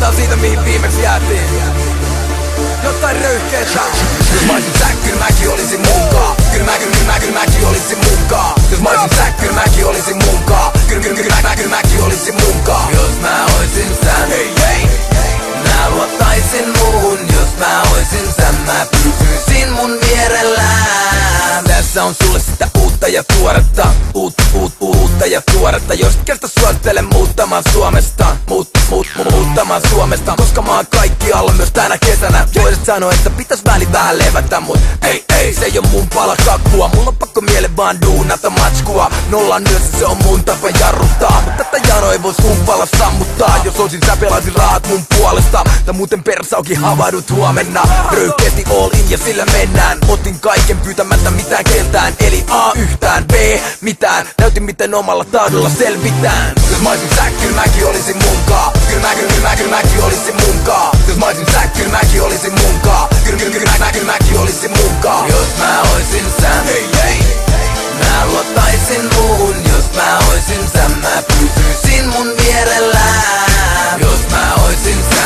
Jatketaan siitä mihin viimeksi jäätiin. Jotain röyhkeetä. Jos mä olisin sä, kyllä mäkin olisin munkaa. Kyllä mäkin olisin munkaa. Jos mä olisin sä, kyllä mäkin olisin munkaa. Kyllä mäkin olisin munkaa. Jos mä oisin sä, mä luottaisin muuhun. Jos mä oisin sä, mä pysyisin mun vierellään. Tässä on sulle sitä uutta ja tuoretta. Uutta ja tuoretta. Jos kerta suosittelen muuttamaan Suomesta. Muuttamaan Suomesta. Koska mä oon kaikki alla myös tänä kesänä. Voisit sanoa, että pitäis väli vähän levätä, mut ei, se ei oo mun pala kakkua. Mulla on pakko miele vaan duunata matskua. Nollan yössä se on mun tapa jarruttaa. Mut tätä jano ei vois humpalla sammuttaa. Jos olisin sä pelaisin rahat mun puolesta. Tai muuten persaukin havahdut huomenna. Röyhkeesti all in ja sillä mennään. Otin kaiken pyytämättä mitään keltään. Eli A yhtään, B mitään. Näytin miten omalla taudolla selvitään. Jos mä olisin sä, kyllä mäkin olisin munkaa. Kyllä mäkin olisin munkaa. Jos mä olisin sä, kyllä mäkin olisin munkaa. Kyllä mäkin olisin munkaa. Jos mä oisin sä, mä luottaisin muuhun. Jos mä oisin sä, mä pysyisin mun vierellään. Jos mä oisin sä,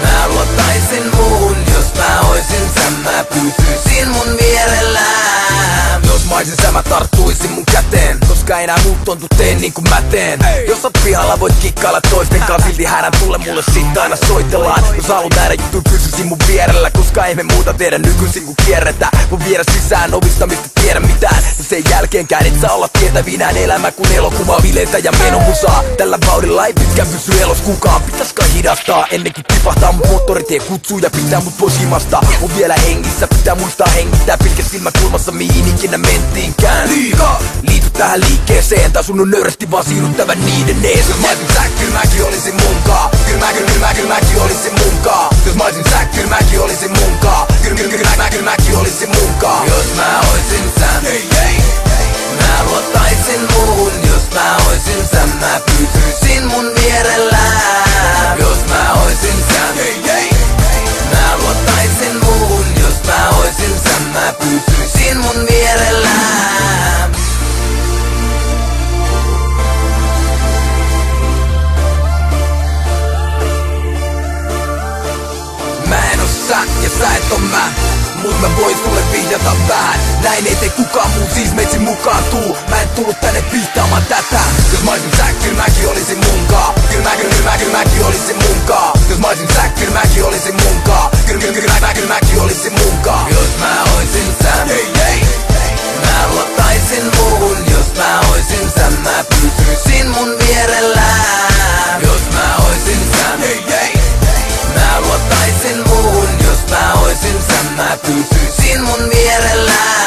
mä luottaisin muuhun. Jos mä oisin sä, mä pysyisin mun vierellään. Jos mä olisin sä, mä tarttuisin mun käteen. Koska enää muut tontu teen niin kuin mä teen. Jos oot pihalla voit kikkailla toisten kanssa. Silti hädän tulle mulle sit aina soitellaan. Jos haluut nähdä jutun pysyisin mun vierellä. Koska ei me muuta tehdä nykyisin kun kierretään. Mun viedä sisään ovista mistä tiedä mitään. Ja sen jälkeenkään et saa olla tietävinään. Elämä kun elokuva bileitä ja menomusaa. Tällä vauhdilla ei pitkään pysy elos kukaan. Pitäis kai hidastaa ennenkin tipahtaa. Mut moottoritie kutsuu ja pitää mut pois himasta. On vielä hengissä, pitää muistaa hengittää. Pilkä silmä kulmassa mihin ikinä mentiinkään. Liity tähän liikkeeseen. Tää sun on nöyrästi vaan siirryttävä niiden ees. Jos mä olisin sä, kyllä mäkin olisin munkaa. Kyllä mäkin olisin munkaa. Jos mä olisin sä, kyllä mäkin olisin munkaa. Kyllä mäkin olisin munkaa. Jos mä oisin sä, mä luottaisin muuhun. Jos mä oisin sä, mä pysyisin mun vierellään. Jos mä oisin sä, mä luottaisin muuhun. Jos mä oisin sä, mä pysyisin mun vierellään. Mä en oo sä ja sä et oo mä. Mut mä voin sulle vihjata vähän. Näin ei tee kukaan muu, siis meitsi mukaan tuu. Mä en tullut tänne pihtaamaan tätä. Jos mä olisin sä, kyllä mäkin olisin munkaa. Kyllä mäkin olisin munkaa. Jos mä olisin sä, kyllä mäkin olisin munkaa. Kyllä mäkin olisin munkaa. Jos mä oisin sä, mä luottaisin muuhun. Jos mä oisin sä, mä pysyisin mun vierellään. Jos mä oisin sä, mä luottaisin muuhun. Jos mä oisin sä, mä pysyisin mun vierellään.